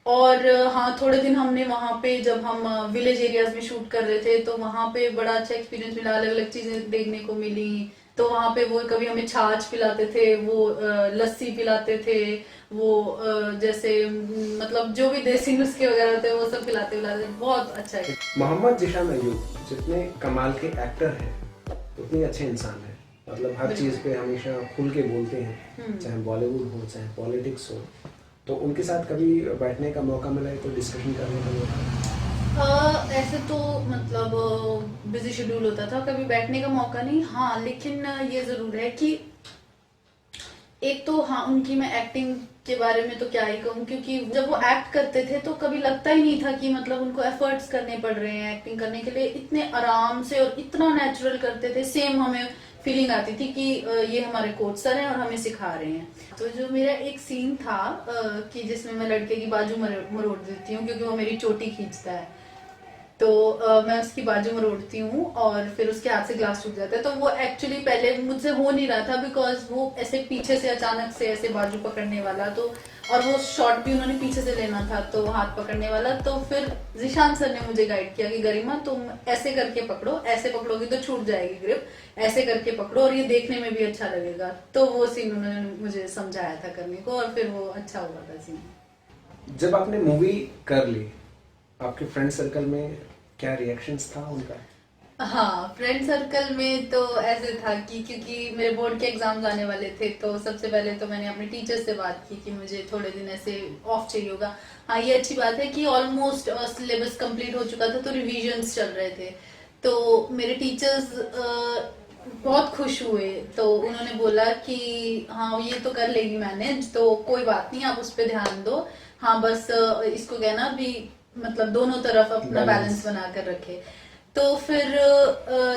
और हाँ, थोड़े दिन हमने वहां पे, जब हम विलेज एरियाज में शूट कर रहे थे, तो वहां पे बड़ा अच्छा एक्सपीरियंस मिला, अलग अलग चीजें देखने को मिली। तो वहां पे वो कभी हमें छाछ पिलाते थे, वो लस्सी पिलाते थे, वो जैसे मतलब जो भी देसी नुस्खे वगैरह थे वो सब पिलाते बहुत अच्छा है। मोहम्मद ज़ीशान अय्यूब जितने कमाल के एक्टर हैं उतने अच्छे इंसान हैं। मतलब हर चीज़ पे हमेशा खुल के बोलते हैं, चाहे बॉलीवुड हो चाहे पॉलिटिक्स हो। तो उनके साथ कभी बैठने का मौका मिला है, तो डिस्कशन करने का मौका? ऐसे तो मतलब बिजी शेड्यूल होता था, कभी बैठने का मौका नहीं। हाँ, लेकिन ये जरूर है कि एक तो हाँ, उनकी मैं एक्टिंग के बारे में तो क्या ही कहूँ, क्योंकि जब वो एक्ट करते थे तो कभी लगता ही नहीं था कि मतलब उनको एफर्ट्स करने पड़ रहे हैं एक्टिंग करने के लिए। इतने आराम से और इतना नेचुरल करते थे। सेम हमें फीलिंग आती थी कि ये हमारे कोच सर हैं और हमें सिखा रहे हैं। तो जो मेरा एक सीन था कि जिसमें मैं लड़के की बाजू मरोड़ देती हूँ, क्योंकि वो मेरी चोटी खींचता है, तो मैं उसकी बाजू में रोड़ती हूँ और फिर उसके हाथ से ग्लास टूट जाता है। तो वो एक्चुअली पहले मुझसे हो नहीं रहा था, बिकॉज वो ऐसे पीछे से अचानक से ऐसे बाजू पकड़ने वाला, तो और वो शॉट भी उन्होंने पीछे से लेना था, तो हाथ पकड़ने वाला। तो फिर ज़ीशान सर ने मुझे गाइड किया कि गरिमा तुम ऐसे करके पकड़ो, ऐसे पकड़ोगी तो छूट जाएगी ग्रिप, ऐसे करके पकड़ो और ये देखने में भी अच्छा लगेगा। तो वो सीन उन्होंने मुझे समझाया था करने को, और फिर वो अच्छा हुआ था सीन। जब आपने मूवी कर ली, आपके फ्रेंड सर्कल में क्या रिएक्शंस था उनका? हाँ, फ्रेंड सर्कल में तो ऐसे था कि क्योंकि मेरे बोर्ड के एग्जाम्स आने वाले थे, तो सबसे पहले तो मैंने अपने टीचर से बात की कि मुझे थोड़े दिन ऐसे ऑफ चाहिए होगा। हाँ, ये अच्छी बात है कि ऑलमोस्ट सिलेबस कंप्लीट हो चुका था, तो रिविजन्स चल रहे थे। तो मेरे टीचर्स बहुत खुश हुए, तो उन्होंने बोला कि हाँ ये तो कर लेगी मैनेज, तो कोई बात नहीं, आप उस पर ध्यान दो। हाँ बस इसको कहना भी, मतलब दोनों तरफ अपना बैलेंस। बैलेंस बना कर रखे। तो फिर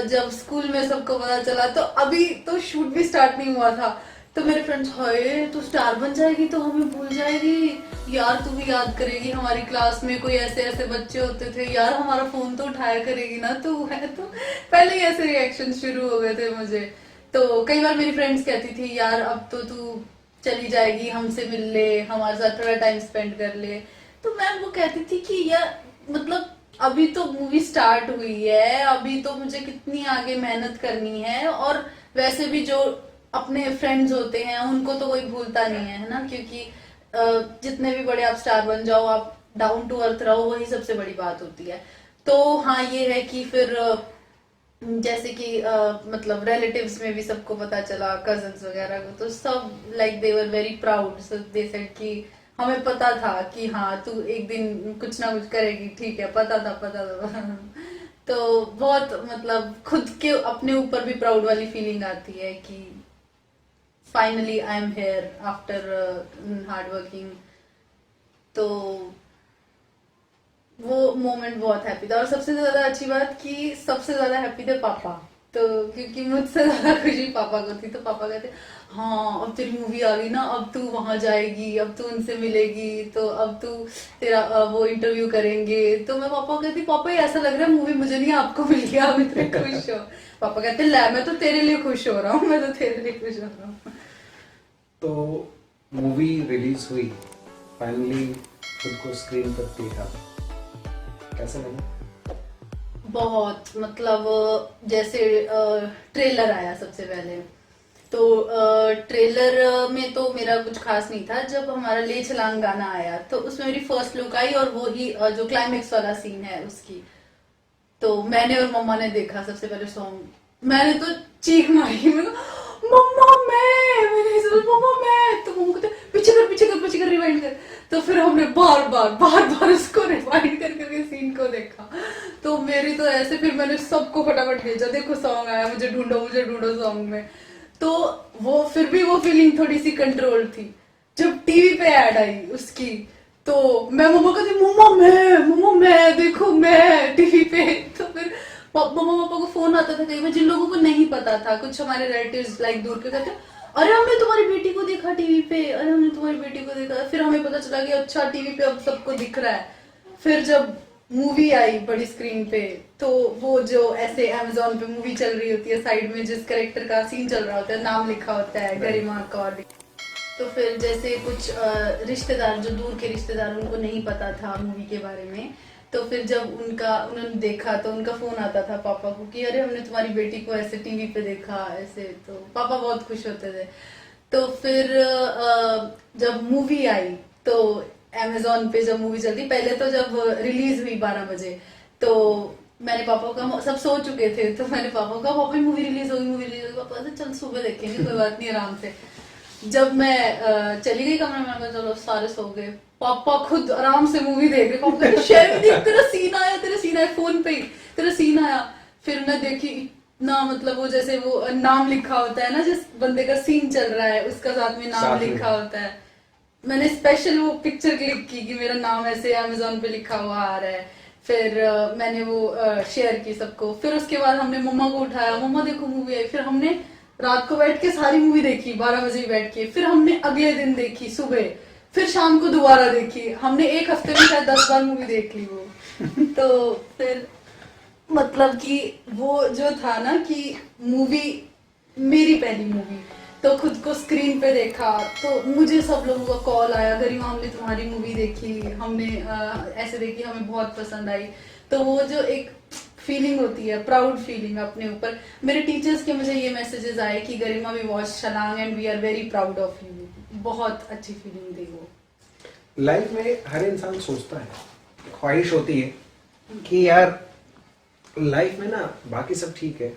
जब स्कूल में सबको पता चला, तो अभी तो शूट भी स्टार्ट नहीं हुआ था, तो मेरे फ्रेंड्स, हाय तू स्टार बन जाएगी तो हमें भूल जाएगी यार, तू भी याद करेगी हमारी क्लास में कोई ऐसे ऐसे बच्चे होते थे यार, हमारा फोन तो उठाया करेगी ना तू, है तो पहले ही ऐसे रिएक्शन शुरू हो गए थे मुझे। तो कई बार मेरी फ्रेंड्स कहती थी यार अब तो तू चली जाएगी, हमसे मिल ले, हमारे साथ थोड़ा टाइम स्पेंड कर ले। तो मैं वो कहती थी कि यार मतलब अभी तो मूवी स्टार्ट हुई है, अभी तो मुझे कितनी आगे मेहनत करनी है, और वैसे भी जो अपने फ्रेंड्स होते हैं उनको तो कोई भूलता नहीं है ना, क्योंकि जितने भी बड़े आप स्टार बन जाओ, आप डाउन टू अर्थ रहो, वही सबसे बड़ी बात होती है। तो हाँ ये है कि फिर जैसे कि मतलब रिलेटिव्स में भी सबको पता चला, कजन्स वगैरह को, तो सब like they were very proud, so they said कि हमें पता था कि हाँ तू एक दिन कुछ ना कुछ करेगी, ठीक है, पता था पता था। तो बहुत मतलब खुद के अपने ऊपर भी प्राउड वाली फीलिंग आती है कि finally I am here after hard working. तो वो मोमेंट बहुत हैप्पी था, और सबसे ज्यादा अच्छी बात कि सबसे ज्यादा हैप्पी थे पापा। तो क्योंकि मुझसे ज्यादा खुशी पापा को थी, तो पापा कहते हाँ अब तेरी मूवी आ गई ना, अब तू वहां जाएगी, अब तू उनसे मिलेगी, तो अब तू तेरा वो इंटरव्यू करेंगे। तो मैं पापा को कहती पापा ये ऐसा लग रहा है मूवी मुझे नहीं आपको मिल गया, आप इतने खुश हो। पापा कहते लै मैं तो तेरे लिए खुश हो रहा हूँ, मैं तो तेरे लिए खुश हो रहा हूँ। तो मूवी रिलीज हुई, फाइनली खुद को स्क्रीन पर देखा, कैसा लगा? बहुत मतलब जैसे ट्रेलर आया सबसे पहले, तो ट्रेलर में तो मेरा कुछ खास नहीं था। जब हमारा ले छलांग गाना आया तो उसमें मेरी फर्स्ट लुक आई, और वो ही जो क्लाइमेक्स वाला सीन है उसकी, तो मैंने और मम्मा ने देखा सबसे पहले सॉन्ग, मैंने तो चीख मारी, मैंने कहा, मम्मा मैंने ऐसे बोला, मम्मा मैं, तो मम्मा कहते पीछे कर पीछे कर पीछे कर, रिवाइंड कर। तो फिर हमने बार बार उसको रिवाइंड कर करके सीन को देखा। तो मेरी तो ऐसे, फिर मैंने सबको फटाफट भेजा, देखो सॉन्ग आया, मुझे ढूंढो सॉन्ग में। तो वो फिर भी वो फीलिंग थोड़ी सी कंट्रोल थी। जब टीवी पे ऐड आई उसकी, तो मैं मम्मा कहती मम्मा मैं देखो मैं टीवी पे। तो फिर मम्मा पापा को फोन आता था कई बार, जिन लोगों को नहीं पता था, कुछ हमारे रिलेटिव्स लाइक दूर के कहते अरे हमने तुम्हारी बेटी को देखा टीवी पे, अरे हमने तुम्हारी बेटी को देखा। फिर हमें पता चला कि अच्छा टीवी पे अब सबको दिख रहा है। फिर जब मूवी आई बड़ी स्क्रीन पे, तो वो जो ऐसे अमेजोन पे मूवी चल रही होती है, साइड में जिस करेक्टर का सीन चल रहा होता है, नाम लिखा होता है गरिमा कौर। तो फिर जैसे कुछ रिश्तेदार, जो दूर के रिश्तेदार, उनको नहीं पता था मूवी के बारे में, तो फिर जब उन्होंने देखा तो उनका फोन आता था पापा को कि अरे हमने तुम्हारी बेटी को ऐसे टीवी पे देखा ऐसे, तो पापा बहुत खुश होते थे। तो फिर जब मूवी आई, तो अमेजोन पे जब मूवी चलती, पहले तो जब रिलीज हुई 12 बजे, तो मैंने पापा का, सब सो चुके थे, तो मैंने पापा को कहा पापा मूवी रिलीज होगी, पापा कहते चल सुबह देखेंगे, कोई बात नहीं, आराम से। जब मैं चली गई कमरे में, मैं चलो सारे सो गए, पापा खुद आराम से मूवी देख रहे। पापा कहते शेयर देख, तेरा सीन आया फोन पे ही, तेरा सीन आया। फिर मैं देखी ना, मतलब वो जैसे वो नाम लिखा होता है ना, जिस बंदे का सीन चल रहा है उसका साथ में नाम लिखा होता है, मैंने स्पेशल वो पिक्चर क्लिक की कि मेरा नाम ऐसे अमेजोन पे लिखा हुआ आ रहा है। फिर मैंने वो शेयर की सबको। फिर उसके बाद हमने मम्मा को उठाया, मम्मा देखो मूवी आई। फिर हमने रात को बैठ के सारी मूवी देखी 12 बजे बैठ के। फिर हमने अगले दिन देखी सुबह, फिर शाम को दोबारा देखी। हमने एक हफ्ते में शायद 10 बार मूवी देख ली वो। तो फिर मतलब कि वो जो था ना कि मूवी मेरी पहली मूवी, तो खुद को स्क्रीन पे देखा, तो मुझे सब लोगों का कॉल आया, गरिमा हमने तुम्हारी मूवी देखी, हमने ऐसे देखी, हमें बहुत पसंद आई। तो वो जो एक फीलिंग होती है, प्राउड फीलिंग अपने ऊपर। मेरे टीचर्स के मुझे ये मैसेजेस आए कि Garima we watch Chhalaang and we are very proud of you. बहुत अच्छी फीलिंग थी वो। लाइफ में हर इंसान सोचता है, ख्वाहिश होती है कि यार लाइफ में ना बाकी सब ठीक है,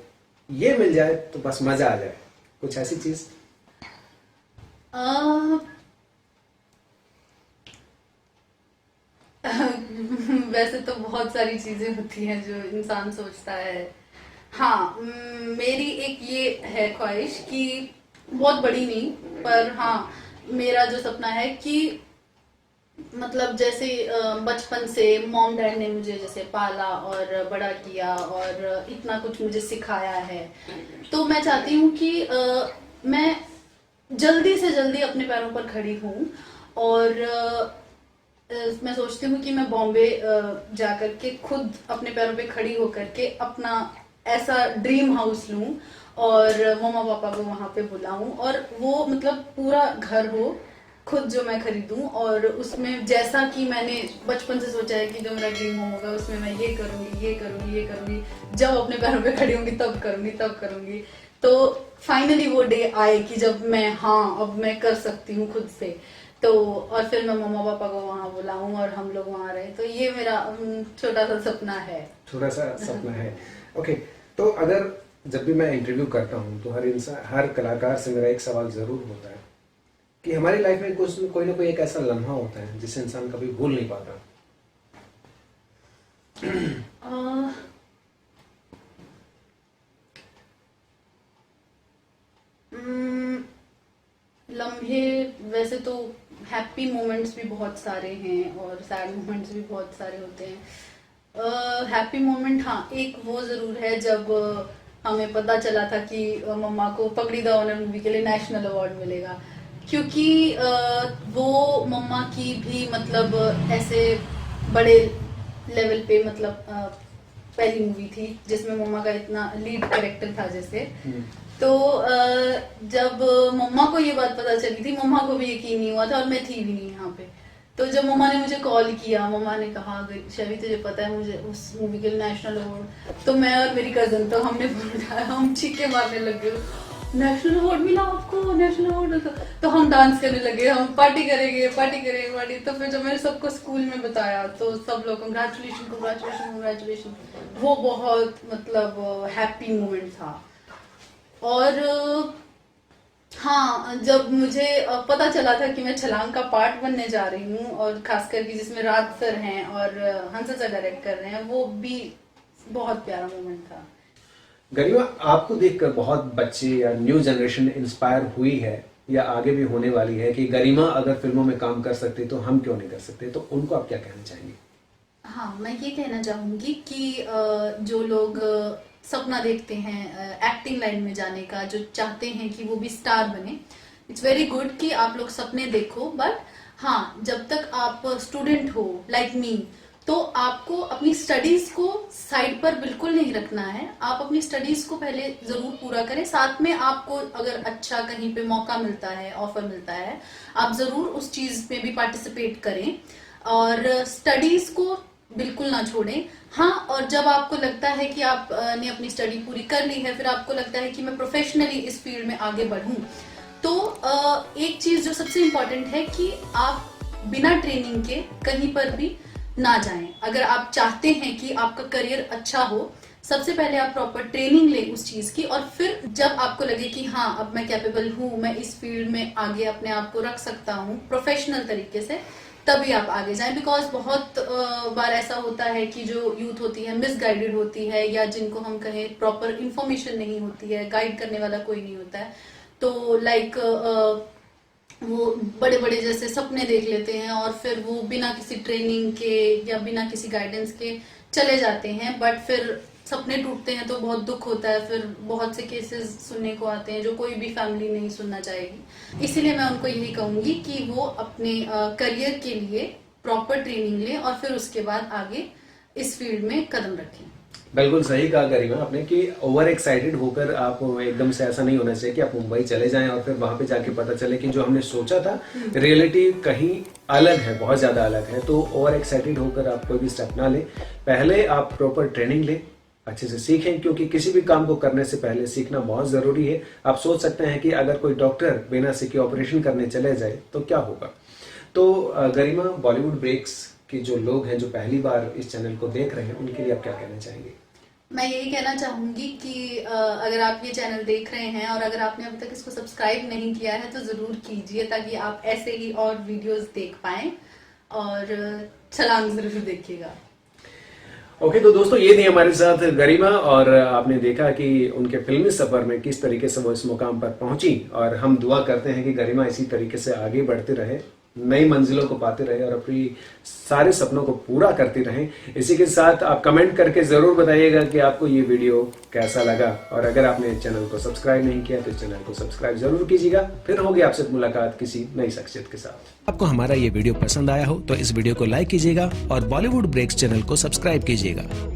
ये मिल जाए तो बस मजा आ जाए, कुछ ऐसी चीज? वैसे तो बहुत सारी चीजें होती हैं जो इंसान सोचता है। हाँ, मेरी एक ये है ख्वाहिश कि बहुत बड़ी नहीं, पर हाँ, मेरा जो सपना है कि मतलब जैसे बचपन से मॉम डैड ने मुझे जैसे पाला और बड़ा किया और इतना कुछ मुझे सिखाया है, तो मैं चाहती हूँ कि मैं जल्दी से जल्दी अपने पैरों पर खड़ी हूँ। और मैं सोचती हूँ कि मैं बॉम्बे जा करके खुद अपने पैरों पे खड़ी होकर के अपना ऐसा ड्रीम हाउस लूँ और मम्मा पापा को वहां पे बुलाऊं और वो मतलब पूरा घर हो खुद जो मैं खरीदूं, और उसमें जैसा कि मैंने बचपन से सोचा है कि जो मेरा ड्रीम होम होगा उसमें मैं ये करूंगी, ये करूंगी, ये करूंगी, जब अपने पैरों पे खड़ी होंगी तब करूंगी, तब करूंगी। तो फाइनली वो डे आए कि जब मैं, हाँ, अब मैं कर सकती हूँ खुद से। तो और फिर मैं मम्मा पापा को वहां बुलाऊं और हम लोग वहां रहे, तो ये मेरा छोटा सा सपना है। छोटा सा सपना है। ओके, तो अगर जब भी मैं इंटरव्यू करता हूँ तो हर इंसान, हर कलाकार से मेरा एक सवाल जरूर होता है कि हमारी लाइफ में कुछ कोई ना कोई एक ऐसा लम्हा होता है जिसे इंसान कभी भूल नहीं पाता। लम्हे वैसे तो हैप्पी मोमेंट्स भी बहुत सारे हैं और सैड मोमेंट्स भी बहुत सारे होते हैं। हैप्पी मोमेंट, हाँ, एक वो जरूर है जब हमें पता चला था कि मम्मा को पगड़ी द ऑनर मूवी के लिए नेशनल अवार्ड मिलेगा, क्योंकि वो मम्मा की भी मतलब ऐसे बड़े लेवल पे मतलब पहली मूवी थी जिसमें मम्मा का इतना लीड कैरेक्टर था जैसे। तो जब मम्मा को ये बात पता चली थी, मम्मा को भी यकीन नहीं हुआ था और मैं थी भी नहीं यहाँ पे। तो जब मम्मा ने मुझे कॉल किया, मम्मा ने कहा शैवी तुझे पता है मुझे उस मूवी के लिए नेशनल अवार्ड, तो मैं और मेरी कजन तो हमने हम चीखे मारने लग गए, नेशनल अवार्ड मिला आपको, नेशनल अवार्ड। तो हम डांस करने लगे, हम पार्टी करेंगे, पार्टी करेंगे, पार्टी। तो फिर जब मैंने सबको स्कूल में बताया तो सब लोग कंग्रेचुलेशन, कंग्रेचुलेशन, कंग्रेचुलेशन। वो बहुत मतलब हैप्पी मोमेंट था। और हाँ, जब मुझे पता चला था कि मैं छलांग का पार्ट बनने जा रही हूँ और खास करके जिसमें राज सर हैं और हंस सर डायरेक्ट कर रहे हैं, वो भी बहुत प्यारा मोमेंट था। गरिमा, आपको देखकर बहुत बच्चे या न्यू जनरेशन इंस्पायर हुई है या आगे भी होने वाली है कि गरिमा अगर फिल्मों में काम कर सकते तो हम क्यों नहीं कर सकते, तो उनको आप क्या कहना चाहेंगे? हाँ, मैं ये कहना चाहूंगी कि जो लोग सपना देखते हैं एक्टिंग लाइन में जाने का, जो चाहते हैं कि वो भी स्टार बने, इट्स वेरी गुड कि आप लोग सपने देखो, बट हाँ, जब तक आप स्टूडेंट हो लाइक मी, तो आपको अपनी स्टडीज को साइड पर बिल्कुल नहीं रखना है। आप अपनी स्टडीज को पहले जरूर पूरा करें, साथ में आपको अगर अच्छा कहीं पे मौका मिलता है, ऑफर मिलता है, आप जरूर उस चीज में भी पार्टिसिपेट करें और स्टडीज को बिल्कुल ना छोड़ें। हाँ, और जब आपको लगता है कि आप ने अपनी स्टडी पूरी कर ली है, फिर आपको लगता है कि मैं प्रोफेशनली इस फील्ड में आगे बढ़ूं, तो एक चीज जो सबसे इम्पोर्टेंट है कि आप बिना ट्रेनिंग के कहीं पर भी ना जाएं। अगर आप चाहते हैं कि आपका करियर अच्छा हो, सबसे पहले आप प्रॉपर ट्रेनिंग लें उस चीज की, और फिर जब आपको लगे कि हाँ, अब मैं कैपेबल हूँ, मैं इस फील्ड में आगे अपने आप को रख सकता हूँ प्रोफेशनल तरीके से, तभी आप आगे जाएं। बिकॉज बहुत बार ऐसा होता है कि जो यूथ होती है मिसगाइडेड होती है, या जिनको हम कहें प्रॉपर इंफॉर्मेशन नहीं होती है, गाइड करने वाला कोई नहीं होता है, तो लाइक वो बड़े बड़े जैसे सपने देख लेते हैं और फिर वो बिना किसी ट्रेनिंग के या बिना किसी गाइडेंस के चले जाते हैं, बट फिर सपने टूटते हैं तो बहुत दुख होता है। फिर बहुत से केसेस सुनने को आते हैं जो कोई भी फैमिली नहीं सुनना चाहेगी। इसीलिए मैं उनको यही कहूंगी कि वो अपने करियर के लिए प्रॉपर ट्रेनिंग लें और फिर उसके बाद आगे इस फील्ड में कदम रखें। बिल्कुल सही कहा गरिमा आपने कि ओवर एक्साइटेड होकर आप एकदम से ऐसा नहीं होना चाहिए कि आप मुंबई चले जाएं और फिर वहां पे जाके पता चले कि जो हमने सोचा था रियलिटी कहीं अलग है, बहुत ज्यादा अलग है। तो ओवर एक्साइटेड होकर आप कोई भी स्टेप ना लें, पहले आप प्रॉपर ट्रेनिंग लें, अच्छे से सीखें, क्योंकि किसी भी काम को करने से पहले सीखना बहुत जरूरी है। आप सोच सकते हैं कि अगर कोई डॉक्टर बिना सीखे ऑपरेशन करने चले जाए तो क्या होगा। तो गरिमा, बॉलीवुड ब्रेक्स के जो लोग हैं जो पहली बार इस चैनल को देख रहे हैं, उनके लिए आप क्या कहना चाहेंगे? मैं यही कहना चाहूंगी कि अगर आप ये चैनल देख रहे हैं और अगर आपने अभी तक इसको सब्सक्राइब नहीं किया है तो ज़रूर कीजिए, ताकि आप ऐसे ही और वीडियोस देख पाएं, और छलांग ज़रूर देखिएगा। ओके, तो दोस्तों ये थी हमारे साथ गरिमा, और आपने देखा कि उनके फिल्मी सफर में किस तरीके से वो इस मुकाम पर पहुंची, और हम दुआ करते हैं कि गरिमा इसी तरीके से आगे बढ़ते रहे, नई मंजिलों को पाते रहे और अपनी सारे सपनों को पूरा करती रहें। इसी के साथ आप कमेंट करके जरूर बताइएगा कि आपको ये वीडियो कैसा लगा, और अगर आपने चैनल को सब्सक्राइब नहीं किया तो चैनल को सब्सक्राइब जरूर कीजिएगा। फिर होगी आपसे मुलाकात किसी नई शख्सियत के साथ। आपको हमारा ये वीडियो पसंद आया हो तो इस वीडियो को लाइक कीजिएगा और बॉलीवुड ब्रेक्स चैनल को सब्सक्राइब कीजिएगा।